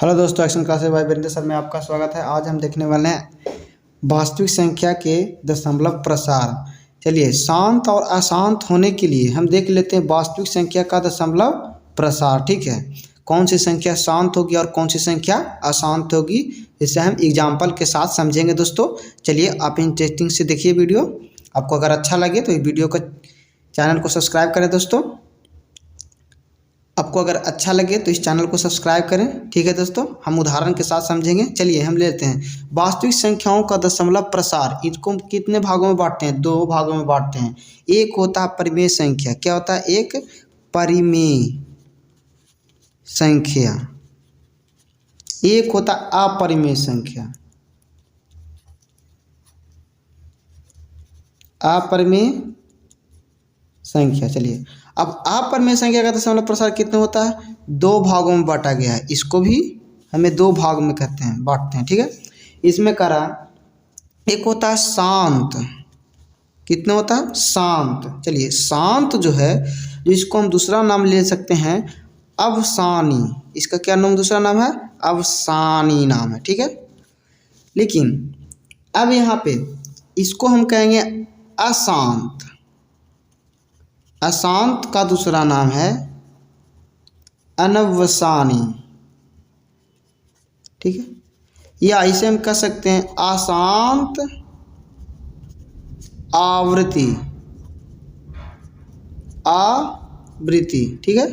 Hello दोस्तों, action classes by Virendra sir में आपका स्वागत है। आज हम देखने वाले हैं वास्तविक संख्या के दशमलव प्रसार। चलिए, शांत और अशांत होने के लिए हम देख लेते हैं वास्तविक संख्या का दशमलव प्रसार। ठीक है, कौन सी संख्या शांत होगी और कौन सी संख्या अशांत होगी, इसे हम एग्जाम्पल के साथ समझेंगे। दोस्तों चलिए, आप इंटरेस्टिंग से देखिए वीडियो। आपको अगर अच्छा लगे तो वीडियो को चैनल को सब्सक्राइब करें। दोस्तों आपको अगर अच्छा लगे तो इस चैनल को सब्सक्राइब करें। ठीक है दोस्तों, हम उदाहरण के साथ समझेंगे। चलिए हम लेते हैं वास्तविक संख्याओं का दशमलव प्रसार। इसको कितने भागों में बांटते हैं? दो भागों में बांटते हैं। एक होता है परिमेय संख्या। क्या होता है? एक परिमेय संख्या। एक होता अपरिमेय संख्या। अपरिमेय संख्या। चलिए, अब अपरिमेय संख्या का दशमलव प्रसार कितने होता है? दो भागों में बांटा गया है। इसको भी हमें दो भाग में कहते हैं, बांटते हैं। ठीक है, इसमें करा एक होता है शांत। कितने होता है? शांत। चलिए, शांत जो है, जिसको हम दूसरा नाम ले सकते हैं अवसानी। इसका क्या नाम, दूसरा नाम है अवसानी नाम है। ठीक है, लेकिन अब यहाँ पे इसको हम कहेंगे अशांत। अशांत का दूसरा नाम है अनवसानी। ठीक है, या इसे हम कह सकते हैं अशांत आवृत्ति। आवृत्ति। ठीक है,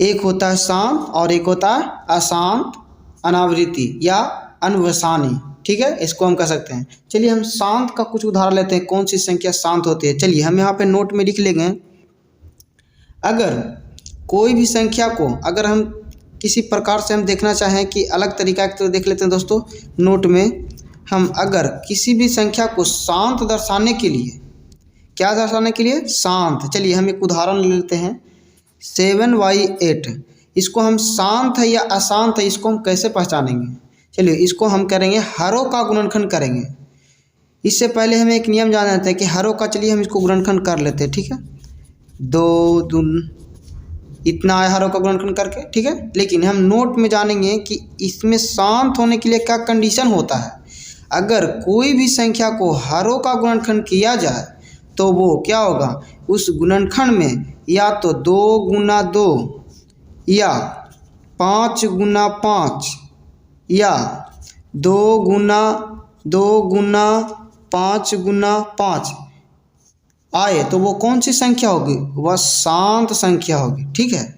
एक होता है शांत और एक होता है अशांत अनावृत्ति या अनवसानी। ठीक है, इसको हम कह सकते हैं। चलिए हम शांत का कुछ उदाहरण लेते हैं। कौन सी संख्या शांत होती है? चलिए हम यहाँ पे नोट में लिख लेंगे। अगर कोई भी संख्या को अगर हम किसी प्रकार से हम देखना चाहें कि अलग तरीका तो देख लेते हैं। दोस्तों नोट में हम अगर किसी भी संख्या को शांत दर्शाने के लिए, क्या दर्शाने के लिए? शांत। चलिए हम एक उदाहरण ले लेते हैं 7/8। इसको हम शांत है या अशांत है, इसको हम कैसे पहचानेंगे? चलिए इसको हम करेंगे हरों का गुणनखंड करेंगे। इससे पहले हमें एक नियम जान जाता है कि हरों का। चलिए हम इसको गुणनखंड कर लेते हैं। ठीक है, 2 दून इतना आया हरों का गुणनखंड करके। ठीक है, लेकिन हम नोट में जानेंगे कि इसमें शांत होने के लिए क्या कंडीशन होता है। अगर कोई भी संख्या को हरों का गुणनखंड किया जाए तो वो क्या होगा? उस गुणनखंड में या तो 2 गुना 2 या 5 गुना 5 या 2 गुना 5 गुना 5 आए तो वो कौन सी संख्या होगी? वह शांत संख्या होगी। ठीक है,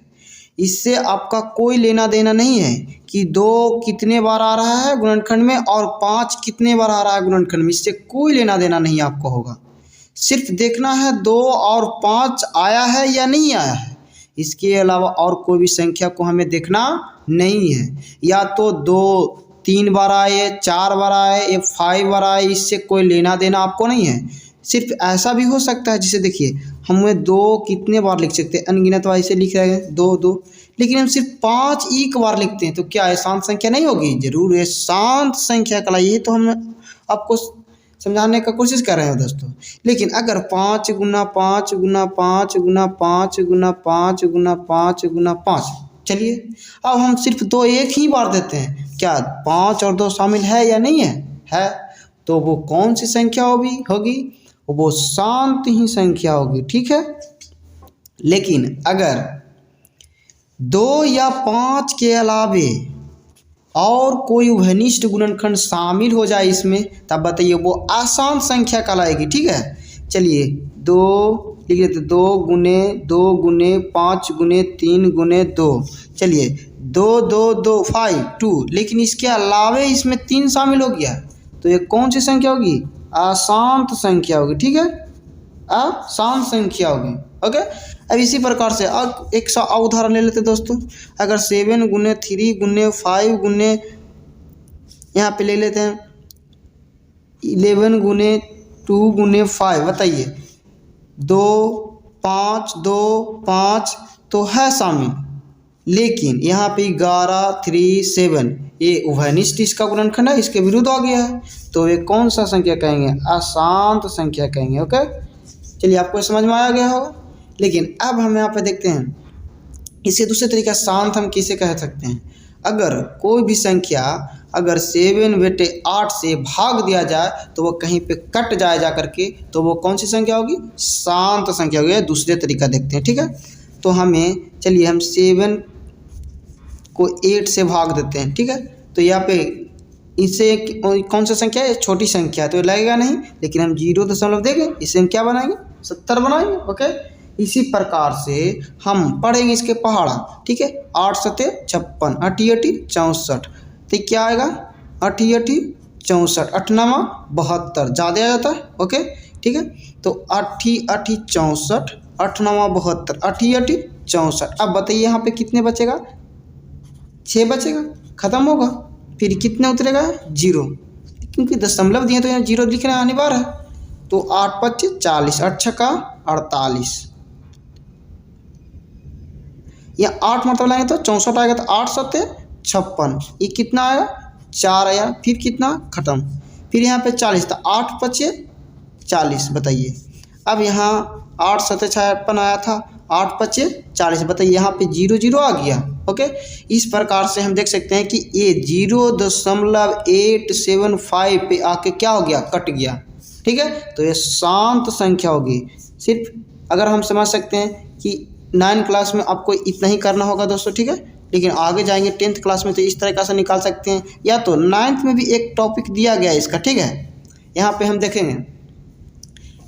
इससे आपका कोई लेना देना नहीं है कि 2 कितने बार आ रहा है गुणनखंड में और 5 कितने बार आ रहा है गुणनखंड में। इससे कोई लेना देना नहीं आपको होगा। सिर्फ देखना है 2 और 5 आया है या नहीं आया है। इसके अलावा और कोई भी संख्या को हमें देखना नहीं है। या तो 2 3 बार आए, 4 बार आए या 5 बार आए, इससे कोई लेना देना आपको नहीं है। सिर्फ ऐसा भी हो सकता है, जिसे देखिए हमें 2 कितने बार लिख सकते हैं, अनगिनत वार इसे लिख रहे हैं 2 2, लेकिन हम सिर्फ 5 एक बार लिखते हैं तो क्या ये शांत संख्या नहीं होगी? जरूर ये शांत संख्या कहलाई। ये तो हम आपको समझाने का कोशिश कर रहे हैं दोस्तों। लेकिन अगर 5 गुना 5 गुना 5 गुना 5 गुना 5 गुना 5 गुना 5, चलिए अब हम सिर्फ 2 एक ही बार देते हैं, क्या 5 और 2 शामिल है या नहीं है? है। तो वो कौन सी संख्या होगी? वो शांत ही संख्या होगी। ठीक है, लेकिन अगर 2 या 5 के अलावे और कोई उभयनिष्ठ गुणनखंड शामिल हो जाए इसमें, तब बताइए वो अशांत संख्या कहलाएगी। ठीक है, चलिए 2 लिख लेते, 2 गुने 2 गुने 5 गुने 3 गुने 2। चलिए 2 2 2 5 2, लेकिन इसके अलावे इसमें 3 शामिल हो गया तो ये कौन सी संख्या होगी? अशांत संख्या होगी। ठीक है, अशांत संख्या होगी। ओके, अब इसी प्रकार से अब एक उदाहरण ले लेते दोस्तों। अगर 7 गुने 3 गुने 5 गुने, यहाँ पे ले लेते हैं 11 गुने 2 गुने 5। बताइए 2 5 2 5 तो है शामिल, लेकिन यहाँ पे 11 3 7 ये उभयनिष्ठ इसका गुणनखंड है, इसके विरुद्ध आ गया है तो ये कौन सा संख्या कहेंगे? अशांत संख्या कहेंगे। ओके, चलिए आपको समझ में आ गया होगा। लेकिन अब हम यहाँ पे देखते हैं इससे दूसरे तरीका शांत हम किसे कह सकते हैं? अगर कोई भी संख्या अगर 7/8 से भाग दिया जाए तो वो कहीं पे कट जाए जा करके, तो वो कौन सी संख्या होगी? शांत संख्या होगी। दूसरे तरीका देखते हैं, ठीक है। तो हमें चलिए हम 7 को 8 से भाग देते हैं, ठीक है। तो यहाँ पे इससे कौन सा संख्या है? छोटी संख्या है तो लगेगा नहीं, लेकिन हम 0 देंगे, इससे हम क्या बनाएंगे? 70 बनाएंगे। ओके, इसी प्रकार से हम पढ़ेंगे इसके पहाड़ा, ठीक है। 8 सते 56, 8 8 64, तो क्या आएगा? 8 8 64, 8 9 72, ज़्यादा आ जाता है। ओके, ठीक है। तो 8 8 64, 8 9 72, 8 8 64। अब बताइए यहाँ पे कितने बचेगा? 6 बचेगा, खत्म होगा। फिर कितने उतरेगा? 0, क्योंकि दशमलव दिए तो यहाँ 0 लिखना अनिवार्य है। तो 8 5 40, 8 6 48, या 8 मतलब लाएंगे तो 64 आएगा। तो 8 7 56, ये कितना आएगा? 4 आया। फिर कितना? खत्म। फिर यहाँ पे 40, तो 8 5 40, बताइए। अब यहाँ 8 7 56 आया था, 8 5 40, बताइए यहाँ पे 0 0 आ गया। ओके, इस प्रकार से हम देख सकते हैं कि ये 0.875 पे आके क्या हो गया? कट गया, ठीक है। तो ये शांत संख्या होगी। सिर्फ अगर हम समझ सकते हैं कि 9 क्लास में आपको इतना ही करना होगा दोस्तों, ठीक है। लेकिन आगे जाएंगे 10th क्लास में तो इस तरीक़ा से निकाल सकते हैं, या तो 9th में भी एक टॉपिक दिया गया है इसका, ठीक है। यहाँ पे हम देखेंगे,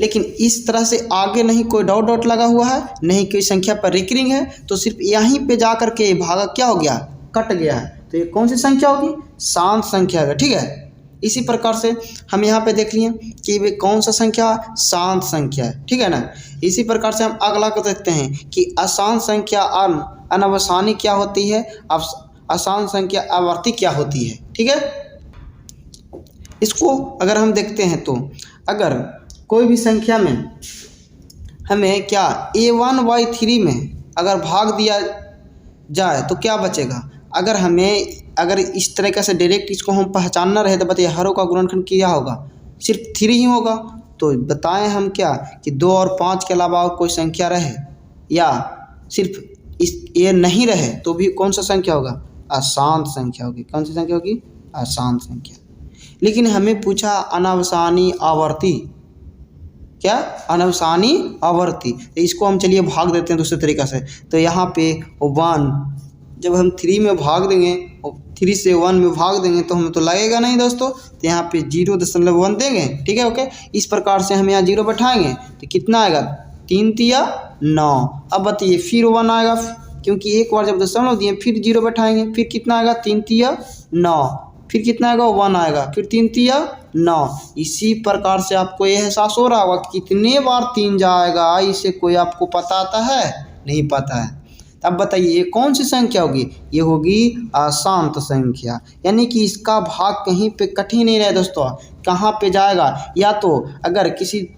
लेकिन इस तरह से आगे नहीं कोई डॉट लगा हुआ है, नहीं कोई संख्या पर रिकरिंग है, तो सिर्फ यहीं पे जा कर के भागा क्या हो गया? कट गया है। तो ये कौन सी संख्या होगी? शांत संख्या है, ठीक है। इसी प्रकार से हम यहाँ पे देख लिए कि वे कौन सा संख्या? शांत संख्या है, ठीक है ना। इसी प्रकार से हम अगला को देखते हैं कि अशांत संख्या अनवसानी क्या होती है, अशांत संख्या आवर्ती क्या होती है, ठीक है। इसको अगर हम देखते हैं तो अगर कोई भी संख्या में हमें क्या A1/3 में अगर भाग दिया जाए तो क्या बचेगा? अगर इस तरीके से डायरेक्ट इसको हम पहचानना रहे तो बताइए हरों का गुणनखंड क्या होगा? सिर्फ 3 ही होगा। तो बताएं हम क्या कि 2 और 5 के अलावा और कोई संख्या रहे, या सिर्फ ये नहीं रहे तो भी कौन सा संख्या होगा? अशांत संख्या होगी। कौन सी संख्या होगी? अशांत संख्या। लेकिन हमें पूछा अनवसानी आवर्ती, क्या? अनवसानी आवर्ती। तो इसको हम चलिए भाग देते हैं दूसरे तरीक़ा से। तो यहाँ पे 1 जब हम 3 में भाग देंगे, 3 से 1 में भाग देंगे तो हमें तो लगेगा नहीं दोस्तों, तो यहाँ पे 0.1 देंगे, ठीक है। ओके, इस प्रकार से हम यहाँ 0 बैठाएंगे तो कितना आएगा? 3 3 9। अब बताइए फिर 1 आएगा, क्योंकि एक बार जब दशमलव दिए फिर 0 बैठाएंगे, फिर कितना आएगा? 3 3 9, फिर कितना आएगा? 1 आएगा, फिर 3 3 9। इसी प्रकार से आपको ये एहसास हो रहा होगा कि कितने बार 3 जाएगा, इसे कोई आपको पता आता है? नहीं पता है। अब बताइए ये कौन सी संख्या होगी? ये होगी अशांत संख्या, यानी कि इसका भाग कहीं पे कट ही नहीं रहा है दोस्तों। कहाँ पे जाएगा? या तो अगर किसी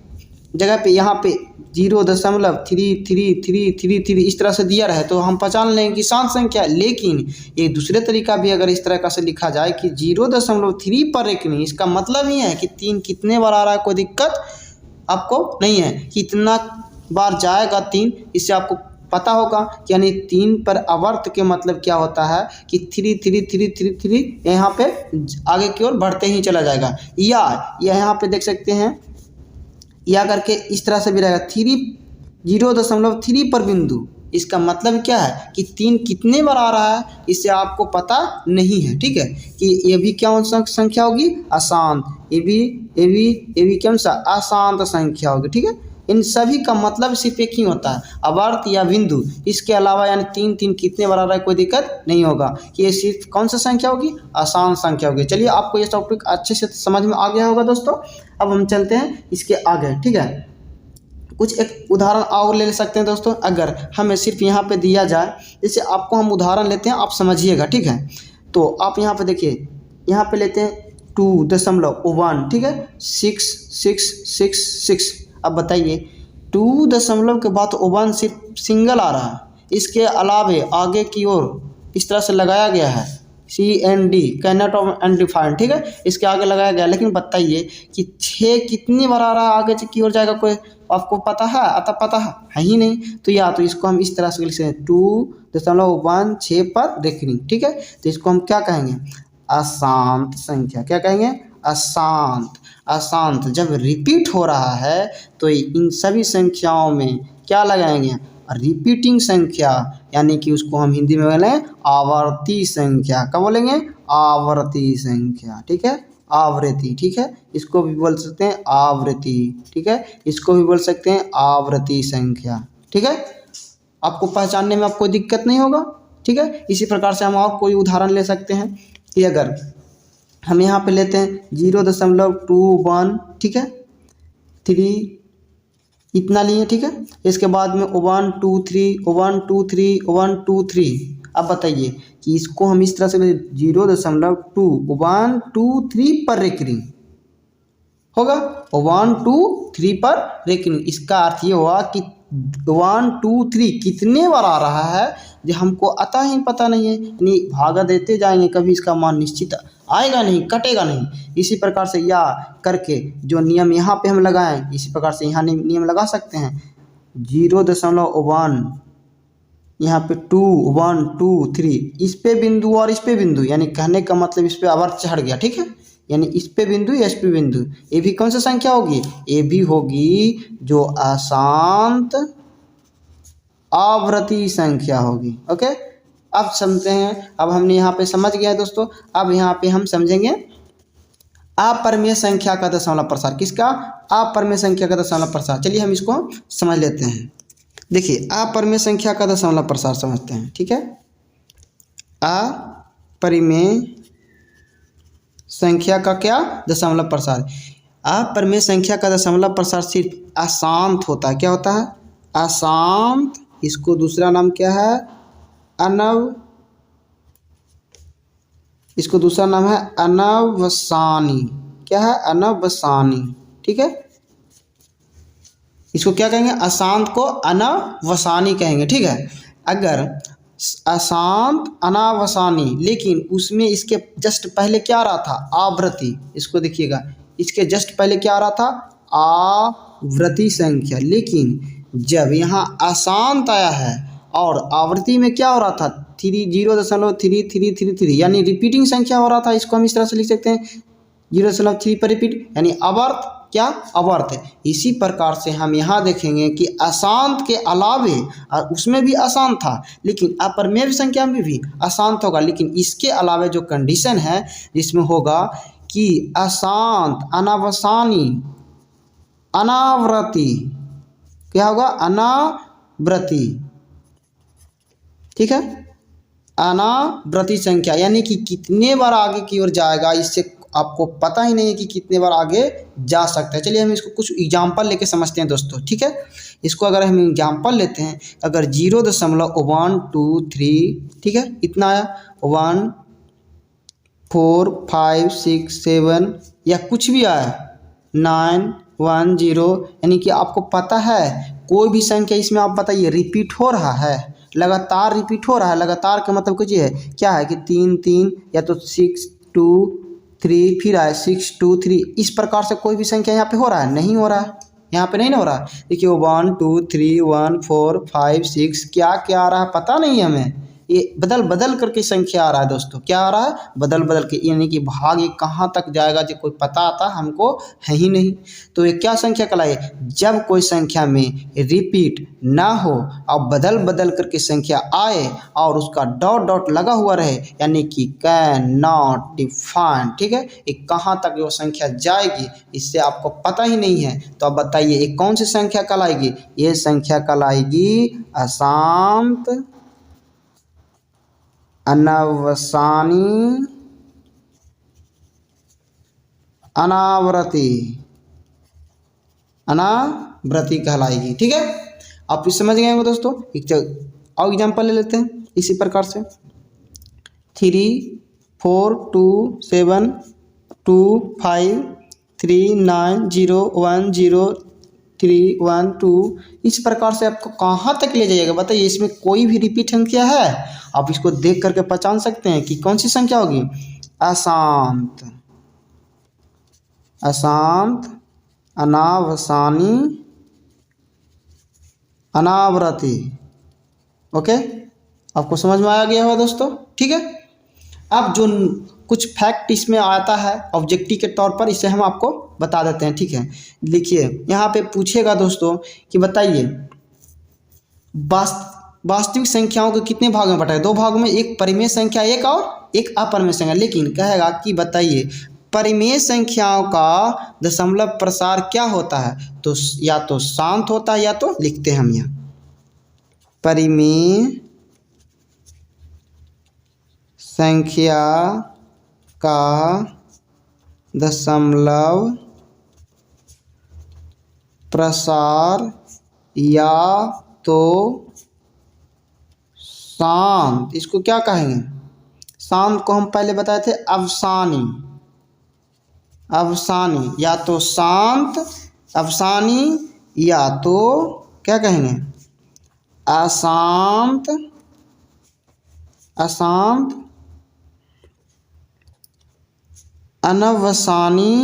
जगह पे यहाँ पे 0.3333 इस तरह से दिया रहे तो हम पहचान लेंगे कि शांत संख्या। लेकिन एक दूसरे तरीका भी अगर इस तरह का से लिखा जाए कि 0.3 पर एक नहीं, इसका मतलब ही है कि 3 कितने बार आ रहा है, कोई दिक्कत आपको नहीं है कि इतना बार जाएगा 3, इससे आपको पता होगा। यानी 3 पर आवर्त के मतलब क्या होता है कि 3 3 3 3 3 यहाँ पे आगे की ओर बढ़ते ही चला जाएगा। या यहाँ पे देख सकते हैं, या करके इस तरह से भी रहेगा 0.3 पर बिंदु। इसका मतलब क्या है कि 3 कितने बार आ रहा है, इससे आपको पता नहीं है, ठीक है। कि ये भी क्या संख्या होगी? अशांत। ये भी कौन सा? अशांत संख्या होगी, ठीक है। इन सभी का मतलब सिर्फ एक ही होता है, आवर्त या बिंदु। इसके अलावा यानी 3 3 कितने बार आ रहा है, कोई दिक्कत नहीं होगा कि ये सिर्फ कौन सा संख्या होगी? अशांत संख्या होगी। चलिए आपको ये टॉपिक अच्छे से समझ में आ गया होगा दोस्तों। अब हम चलते हैं इसके आगे, ठीक है। कुछ एक उदाहरण और ले सकते हैं दोस्तों। अगर हमें सिर्फ यहाँ पे दिया जाए, जैसे आपको हम उदाहरण लेते हैं, आप समझिएगा, ठीक है। तो आप यहाँ पे देखिए, यहाँ पे लेते हैं 2.1, ठीक है, 6 6 6 6। अब बताइए 2 दशमलव के बाद 1 सिर्फ सिंगल आ रहा है, इसके अलावे आगे की ओर इस तरह से लगाया गया है CND, can not of undefined, ठीक है, इसके आगे लगाया गया। लेकिन बताइए कि 6 कितनी बार आ रहा है, आगे की ओर जाएगा, कोई आपको पता है, अतः पता है ही नहीं, तो या तो इसको हम इस तरह से लिख सकते हैं 2.16 पर रेकरिंग। ठीक है, तो इसको हम क्या कहेंगे, अशांत संख्या। क्या कहेंगे, अशांत। अशांत जब रिपीट हो रहा है तो इन सभी संख्याओं में क्या लगाएंगे, रिपीटिंग संख्या, यानी कि उसको हम हिंदी में बोलें आवर्ती संख्या। क्या बोलेंगे, आवर्ती संख्या। ठीक है, आवृत्ति। ठीक है, इसको भी बोल सकते हैं आवृत्ति। ठीक है, इसको भी बोल सकते हैं आवृत्ति संख्या। ठीक है, आपको पहचानने में आपको कोई दिक्कत नहीं होगा। ठीक है, इसी प्रकार से हम और कोई उदाहरण ले सकते हैं कि अगर हम यहाँ पे लेते हैं 0.21, ठीक है, 3 इतना लिए। ठीक है, इसके बाद में 1 2 3 1 2 3 1 2 3। अब बताइए कि इसको हम इस तरह से 0.2 1 2 3 पर रेकरिंग होगा, 1 2 3 पर रेकरिंग। इसका अर्थ ये हुआ कि 1 2 3 कितने बार आ रहा है जो हमको अता ही पता नहीं है, यानी भागा देते जाएंगे, कभी इसका मान निश्चित आएगा नहीं, कटेगा नहीं। इसी प्रकार से या करके जो नियम यहाँ पे हम लगाएं, इसी प्रकार से यहाँ नियम लगा सकते हैं। 0.1 यहाँ पे 2 1 2 3, इस पे बिंदु और इस पे बिंदु, यानी कहने का मतलब इस पे आवर्त चढ़ गया। ठीक है, यानी इस पे बिंदु या इस पे बिंदु, ये भी कौन सी संख्या होगी, ये भी होगी जो अशांत आवृत्ति संख्या होगी। ओके, अब समझते हैं। अब हमने यहाँ पे समझ गया है दोस्तों। अब यहाँ पे हम समझेंगे अपरिमेय संख्या का दशमलव प्रसार। किसका, अपरिमेय संख्या का दशमलव प्रसार। चलिए हम इसको समझ लेते हैं। देखिए, अपरिमेय संख्या का दशमलव प्रसार समझते हैं। ठीक है, अपरिमेय संख्या का क्या, दशमलव प्रसार। अपरिमेय संख्या का दशमलव प्रसार सिर्फ अशांत होता है। क्या होता है, अशांत। इसको दूसरा नाम क्या है, इसको दूसरा नाम है अनवसानी। क्या है, अनवसानी। ठीक है, इसको क्या कहेंगे, अशांत को अनवसानी कहेंगे। ठीक है, अगर अशांत अनावसानी, लेकिन उसमें इसके जस्ट पहले क्या आ रहा था, आवृत्ति। इसको देखिएगा, इसके जस्ट पहले क्या आ रहा था, आवृत्ति संख्या। लेकिन जब यहाँ अशांत आया है और आवृत्ति में क्या हो रहा था, 0.3333, यानी रिपीटिंग संख्या हो रहा था। इसको हम इस तरह से लिख सकते हैं 0.3 पर रिपीट, यानी अवर्त। क्या, अवर्त है। इसी प्रकार से हम यहाँ देखेंगे कि अशांत के अलावे, और उसमें भी अशांत था, लेकिन अपरिमेय संख्या में भी अशांत होगा, लेकिन इसके अलावे जो कंडीशन है जिसमें होगा कि अशांत अनावसानी अनावृत्ति, क्या होगा, अनावृत्ति। ठीक है, अनावृत्ति संख्या, यानी कि कितने बार आगे की ओर जाएगा, इससे आपको पता ही नहीं है कि कितने बार आगे जा सकता है। चलिए हम इसको कुछ एग्जाम्पल लेके समझते हैं दोस्तों। ठीक है, इसको अगर हम एग्जाम्पल लेते हैं, अगर 0.123, ठीक है, इतना आया, 1 4 5 6 7 या कुछ भी आया, 9 1 0, यानी कि आपको पता है कोई भी संख्या इसमें आप बताइए रिपीट हो रहा है, लगातार रिपीट हो रहा है। लगातार का मतलब कुछ है, क्या है कि 3 3 या तो 6 2 3, फिर आए 6 2 3, इस प्रकार से कोई भी संख्या यहाँ पे हो रहा है, नहीं हो रहा है, यहाँ पे नहीं ना हो रहा है। देखिए 1 2 3 1 4 5 6, क्या क्या आ रहा है पता नहीं है हमें, ये बदल बदल करके संख्या आ रहा है दोस्तों। क्या आ रहा है, बदल बदल के, यानी कि भाग ये कहाँ तक जाएगा जो कोई पता आता हमको है ही नहीं। तो ये क्या संख्या कहलाई, जब कोई संख्या में रिपीट ना हो और बदल बदल करके संख्या आए और उसका डॉट डॉट लगा हुआ रहे, यानी कि कैन नॉट डिफाइन। ठीक है, ये कहाँ तक वो संख्या जाएगी इससे आपको पता ही नहीं है। तो अब बताइए ये कौन सी संख्या कहलाएगी, ये संख्या कहलाएगी अशांत अनवसानी अनावृत्ति कहलाएगी। ठीक है, आप इस समझ गए होंगे दोस्तों। एक और एग्जाम्पल ले लेते हैं इसी प्रकार से, 3 4 2 7 2 5 3 9 0 1 0 3 1 2, इस प्रकार से आपको कहाँ तक ले जाइएगा बताइए। इसमें कोई भी रिपीट संख्या है, आप इसको देख करके पहचान सकते हैं कि कौन सी संख्या होगी, अशांत अशांत अनावसानी अनावृति। ओके, आपको समझ में आ गया होगा दोस्तों, ठीक है। अब जो कुछ फैक्ट इसमें आता है ऑब्जेक्टिव के तौर पर, इसे हम आपको बता देते हैं, ठीक है। लिखिए, यहाँ पे पूछेगा दोस्तों कि बताइए वास्तविक संख्याओं को कितने भागों में बटाए। दो भागों में, एक परिमेय संख्या एक और एक अपरिमेय संख्या। लेकिन कहेगा कि बताइए परिमेय संख्याओं का दशमलव प्रसार क्या होता है, तो या तो शांत होता है या तो लिखते हैं हम यहाँ परिमेय संख्या का दशमलव प्रसार या तो शांत, इसको क्या कहेंगे, शांत को हम पहले बताए थे अवसानी, अवसानी या तो शांत, अवसानी या तो क्या कहेंगे अशांत, अशांत, अनवसानी,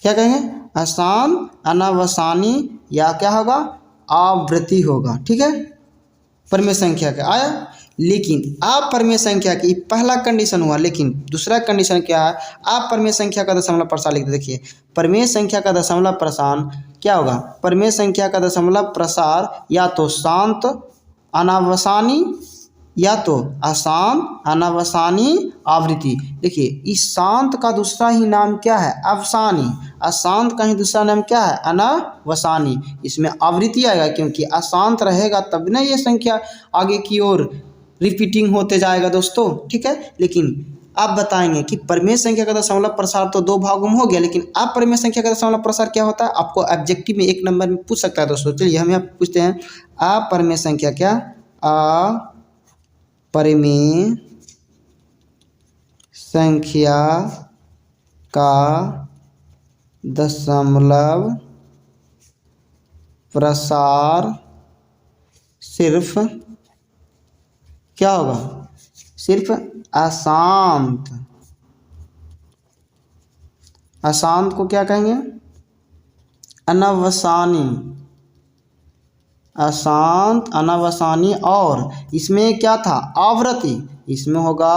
क्या कहेंगे अशांत, अनवसानी या क्या होगा आवृत्ति होगा, ठीक है। परिमेय संख्या का आया। लेकिन अपरिमेय संख्या की पहला कंडीशन हुआ, लेकिन दूसरा कंडीशन क्या है, अपरिमेय संख्या का दशमलव प्रसार लिख दे। देखिए परिमेय संख्या का दशमलव प्रसार क्या होगा, परिमेय संख्या का दशमलव प्रसार या तो शांत अनावसानी या तो अशांत अनावसानी आवृत्ति। देखिए इस शांत का दूसरा ही नाम क्या है अवसानी, अशांत का ही दूसरा नाम क्या है अनावसानी। इसमें आवृत्ति आएगा क्योंकि अशांत रहेगा तब ना ये संख्या आगे की ओर रिपीटिंग होते जाएगा दोस्तों, ठीक है। लेकिन आप बताएंगे कि परिमेय संख्या का दशमलव प्रसार तो दो भागों में हो गया, लेकिन अपरिमेय संख्या का दशमलव प्रसार क्या होता है, आपको ऑब्जेक्टिव में एक नंबर में पूछ सकता है दोस्तों। चलिए हम यहाँ पूछते हैं अपरिमेय संख्या क्या, अपरिमेय संख्या का दशमलव प्रसार सिर्फ क्या होगा, सिर्फ अशांत, अशांत को क्या कहेंगे अनवसानी, अशांत अनवसानी। और इसमें क्या था आवृत्ति, इसमें होगा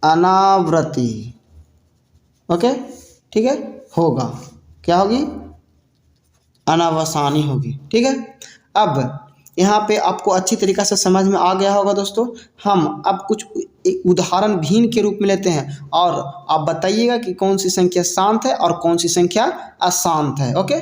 अनावृत्ति। ओके ठीक है, होगा क्या होगी अनावसानी होगी, ठीक है। अब यहाँ पे आपको अच्छी तरीक़ा से समझ में आ गया होगा दोस्तों। हम अब कुछ एक उदाहरण भिन्न के रूप में लेते हैं और आप बताइएगा कि कौन सी संख्या शांत है और कौन सी संख्या अशांत है। ओके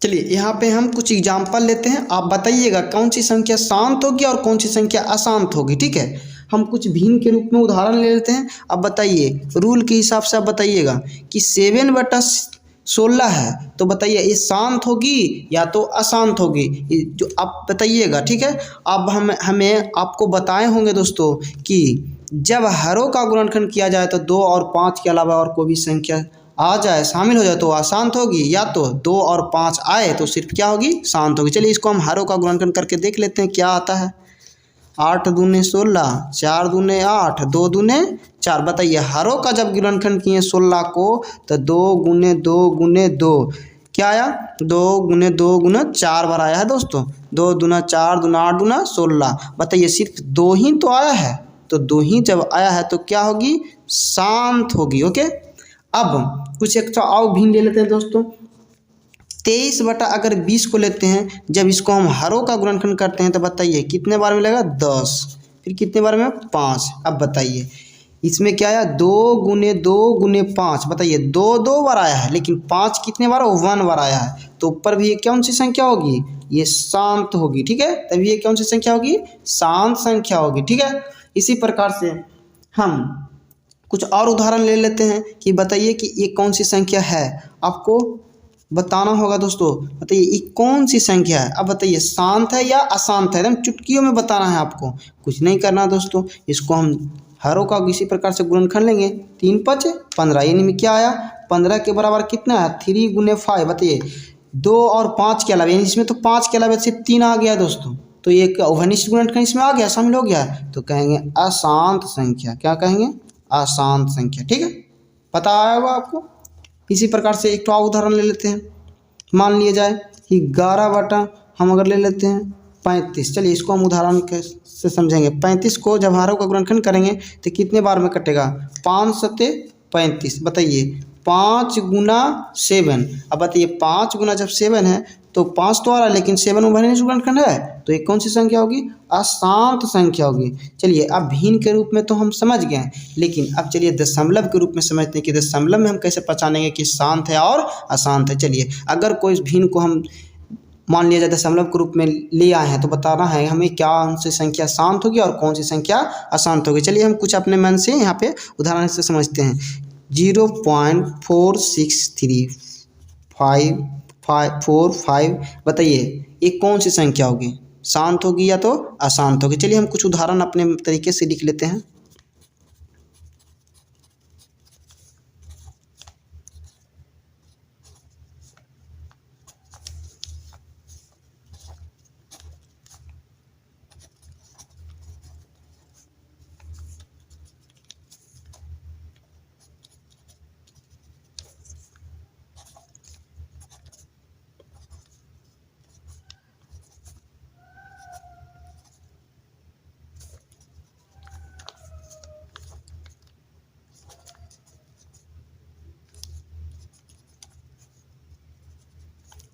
चलिए यहाँ पे हम कुछ एग्जाम्पल लेते हैं, आप बताइएगा कौन सी संख्या शांत होगी और कौन सी संख्या अशांत होगी, ठीक है। हम कुछ भिन्न के रूप में उदाहरण ले लेते हैं। अब बताइए रूल के हिसाब से आप बताइएगा कि 7/16 है, तो बताइए ये शांत होगी या तो अशांत होगी, जो आप बताइएगा, ठीक है। अब हमें आपको बताए होंगे दोस्तों कि जब हरों का गुणनखंड किया जाए तो 2 और 5 के अलावा और कोई भी संख्या आ जाए शामिल हो जाए तो अशांत होगी, या तो 2 और 5 आए तो सिर्फ क्या होगी शांत होगी। चलिए इसको हम हरों का गुणनखंड करके देख लेते हैं क्या आता है। 8 दूने 16, 4 दूने 8, 2 दूने 4। बताइए हरों का जब गुणनखंड किए 16 को तो 2 गुने 2 गुने 2 क्या आया, 2 गुने 2 गुना 4 बार आया है दोस्तों। 2 दूना 4 दूना 8 दूना 16। बताइए सिर्फ 2 ही तो आया है, तो 2 ही जब आया है तो क्या होगी शांत होगी। ओके अब कुछ एक्स्ट्रा और भिन्न ले लेते हैं दोस्तों। 23/20 को लेते हैं, जब इसको हम हरों का गुणनखंड करते हैं तो बताइए कितने बार मिलेगा 10, फिर कितने बार में 5। अब बताइए इसमें क्या आया 2 गुने 2 गुने 5। बताइए 2 2 बार आया है, लेकिन 5 कितने बार 1 बार आया है, तो ऊपर भी ये कौन सी संख्या होगी ये शांत होगी, ठीक है। तभी ये कौन सी संख्या होगी शांत संख्या होगी, ठीक है। इसी प्रकार से हम कुछ और उदाहरण ले लेते हैं कि बताइए कि ये कौन सी संख्या है, आपको बताना होगा दोस्तों। बताइए ये कौन सी संख्या है, अब बताइए शांत है या अशांत है, एकदम चुटकियों में बताना है आपको, कुछ नहीं करना दोस्तों। इसको हम हरों का इसी प्रकार से गुणनखंड लेंगे, 3 5 15, यानी में क्या आया 15 के बराबर कितना है 3 गुने 5। बताइए 2 और 5 के अलावा, यानी इसमें तो 5 के अलावा सिर्फ 3 आ गया दोस्तों, तो ये अवनिष्ठ गुणनखंड इसमें आ गया शामिल हो गया, तो कहेंगे अशांत संख्या। क्या कहेंगे अशांत संख्या, ठीक है। पता आया होगा आपको। इसी प्रकार से एक और उदाहरण ले लेते हैं। मान लिया जाए कि 11 बटा हम अगर ले लेते हैं 35। चलिए इसको हम उदाहरण से समझेंगे। 35 को जब हारों का गुणनखंड करेंगे तो कितने बार में कटेगा? 5 सते 35। बताइए 5 गुना 7। अब बताइए 5 गुना जब 7 है तो 5 तो आ रहा है, लेकिन 7 में भले गुणनखंड है, तो ये कौन सी संख्या होगी? अशांत संख्या होगी। चलिए अब भिन्न के रूप में तो हम समझ गए हैं, लेकिन अब चलिए दशमलव के रूप में समझते हैं कि दशमलव में हम कैसे पहचानेंगे कि शांत है और अशांत है। चलिए अगर कोई भिन्न को हम मान लिया जाए दशमलव के रूप में ले आए हैं तो बताना है हमें कौन सी संख्या शांत होगी और कौन सी संख्या अशांत होगी। चलिए हम कुछ अपने मन से यहाँ पे उदाहरण से समझते हैं। 0.4634545 बताइए ये कौन सी संख्या होगी? शांत होगी या तो अशांत होगी? चलिए हम कुछ उदाहरण अपने तरीके से लिख लेते हैं।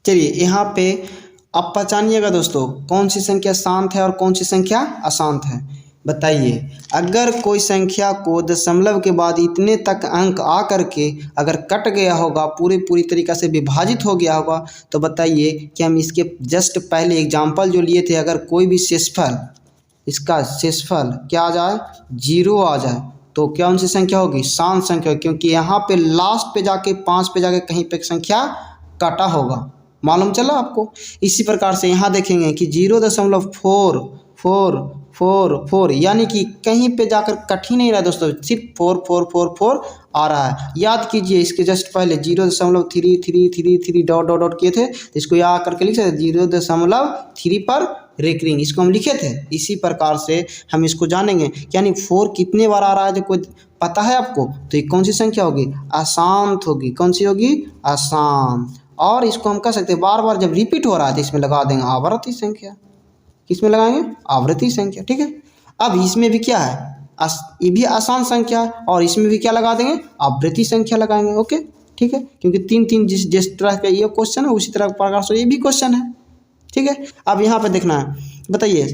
चलिए यहाँ पे अब पहचानिएगा दोस्तों कौन सी संख्या शांत है और कौन सी संख्या अशांत है। बताइए अगर कोई संख्या को दशमलव के बाद इतने तक अंक आ करके अगर कट गया होगा, पूरी तरीक़ा से विभाजित हो गया होगा, तो बताइए कि हम इसके जस्ट पहले एग्जाम्पल जो लिए थे, अगर कोई भी शेषफल, इसका शेषफल क्या आ जाए? 0 आ जाए, तो कौन सी संख्या होगी? शांत संख्या होगी, क्योंकि यहाँ पे लास्ट पे जाके 5 पे जाके कहीं पे संख्या काटा होगा। मालूम चला आपको? इसी प्रकार से यहाँ देखेंगे कि 0.4444 यानी कि कहीं पे जाकर कट ही नहीं रहा दोस्तों, सिर्फ 4444 आ रहा है। याद कीजिए इसके जस्ट पहले 0.333 डॉट किए थे, तो इसको यहाँ करके लिख सकते 0.3 पर रेकरिंग, इसको हम लिखे थे। इसी प्रकार से हम इसको जानेंगे, यानी 4 कितने बार आ रहा है जो कोई पता है आपको? तो ये कौन सी संख्या होगी? अशांत होगी। कौन सी होगी? अशांत। और इसको हम कह सकते हैं बार बार जब रिपीट हो रहा है तो इसमें लगा देंगे आवर्ती संख्या। किसमें लगाएंगे? आवर्ती संख्या। ठीक है। अब इसमें भी क्या है? ये भी अशांत संख्या है, और इसमें भी क्या लगा देंगे? आवृत्ति संख्या लगाएंगे। ओके ठीक है, क्योंकि 3 जिस तरह का ये क्वेश्चन है उसी तरह प्रकार से ये भी क्वेश्चन है। ठीक है। अब यहाँ पे देखना है, बताइए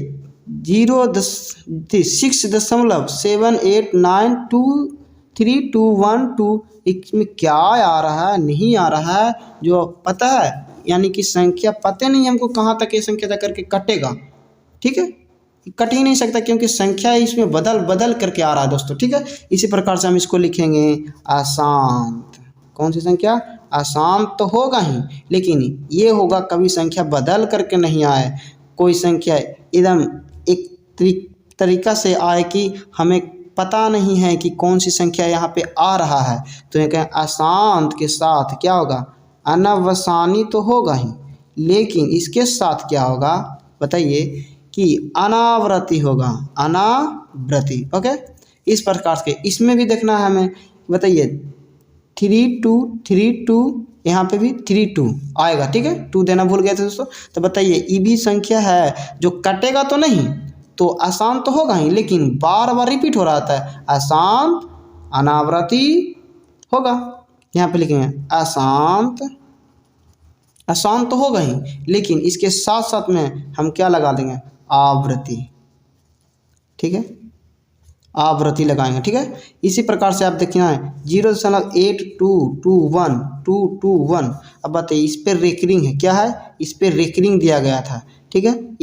6.78923212 इसमें क्या आ रहा है? नहीं आ रहा है जो पता है, यानी कि संख्या पता नहीं हमको कहाँ तक ये संख्या जा करके कटेगा। ठीक है, कट ही नहीं सकता क्योंकि संख्या इसमें बदल करके आ रहा है दोस्तों। ठीक है, इसी प्रकार से हम इसको लिखेंगे अशांत। कौन सी संख्या? अशांत तो होगा ही, लेकिन ये होगा कभी संख्या बदल करके नहीं आए, कोई संख्या एकदम एक तरीका से आए कि हमें पता नहीं है कि कौन सी संख्या यहाँ पे आ रहा है। तो ये कहें अशांत के साथ क्या होगा? अनवसानी तो होगा ही, लेकिन इसके साथ क्या होगा बताइए कि अनावृत्ति होगा। अनावृत्ति। ओके, इस प्रकार के इसमें भी देखना है हमें। बताइए 3232 यहाँ पे भी 32 आएगा। ठीक है, 2 देना भूल गए थे दोस्तों। तो बताइए ये भी संख्या है जो कटेगा तो नहीं, तो अशांत तो होगा ही, लेकिन बार बार रिपीट हो रहा था। अशांत अनावृत्ति होगा। यहाँ पे लिखेंगे अशांत। अशांत तो होगा ही, लेकिन इसके साथ साथ में हम क्या लगा देंगे? आवृत्ति। ठीक है, आवृत्ति लगाएंगे। ठीक है, इसी प्रकार से आप देखना है 0.8221 अब बताइए इस पर रेकरिंग है। क्या है? इस पर रेकरिंग दिया गया था। ठीक है,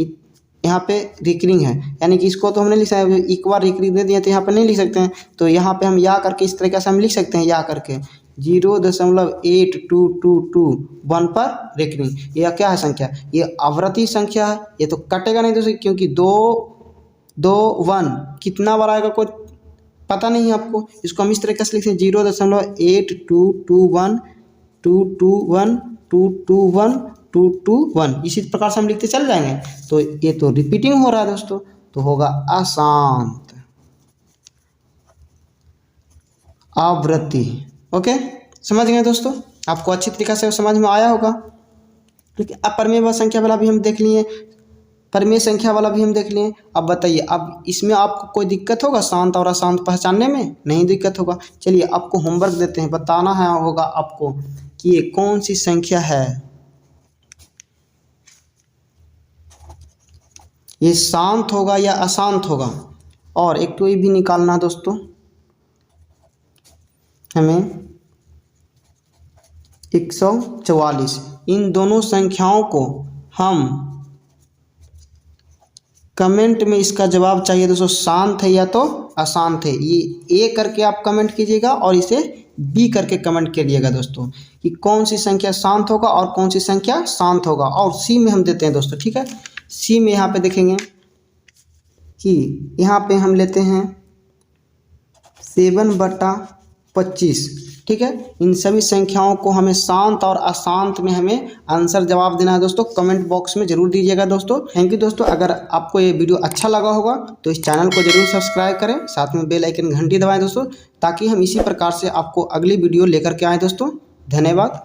यहाँ पे रिकरिंग है, यानी कि इसको तो हमने लिखा है, एक बार रिकरिंग दे दिया तो यहाँ पे नहीं लिख सकते हैं, तो यहाँ पे हम या करके इस तरीके से हम लिख सकते हैं, या करके 0.8221 पर रेकरिंग। यह क्या है संख्या? ये आवृत्ति संख्या है, ये तो कटेगा नहीं दोस्तों, क्योंकि 2 1 कितना बार आएगा कोई पता नहीं है आपको। इसको हम इस तरीके से लिखते हैं 0.8221 इसी प्रकार से हम लिखते चल जाएंगे। तो ये तो रिपीटिंग हो रहा है दोस्तों, तो होगा अशांत आवृत्ति। ओके, समझ गए दोस्तों। आपको अच्छी तरीक़ा से समझ में आया होगा। ठीक है, अब परिमेय संख्या वाला भी हम देख लिए, परिमेय संख्या वाला भी हम देख लिए। अब बताइए, अब इसमें आपको कोई दिक्कत होगा शांत और अशांत पहचानने में? नहीं दिक्कत होगा। चलिए आपको होमवर्क देते हैं, बताना है होगा आपको कि ये कौन सी संख्या है, ये शांत होगा या अशांत होगा। और एक तो ये भी निकालना दोस्तों हमें 144, इन दोनों संख्याओं को हम कमेंट में इसका जवाब चाहिए दोस्तों, शांत है या तो अशांत है। ये ए करके आप कमेंट कीजिएगा और इसे बी करके कमेंट करिएगा दोस्तों कि कौन सी संख्या शांत होगा और कौन सी संख्या शांत होगा। और सी में हम देते हैं दोस्तों, ठीक है। सी में यहाँ पे देखेंगे कि यहाँ पे हम लेते हैं 7/25, ठीक है। इन सभी संख्याओं को हमें शांत और अशांत में हमें आंसर जवाब देना है दोस्तों। कमेंट बॉक्स में जरूर दीजिएगा दोस्तों। थैंक यू दोस्तों। अगर आपको ये वीडियो अच्छा लगा होगा तो इस चैनल को जरूर सब्सक्राइब करें, साथ में बेल आइकन घंटी दबाएं दोस्तों, ताकि हम इसी प्रकार से आपको अगली वीडियो लेकर के आएँ दोस्तों। धन्यवाद।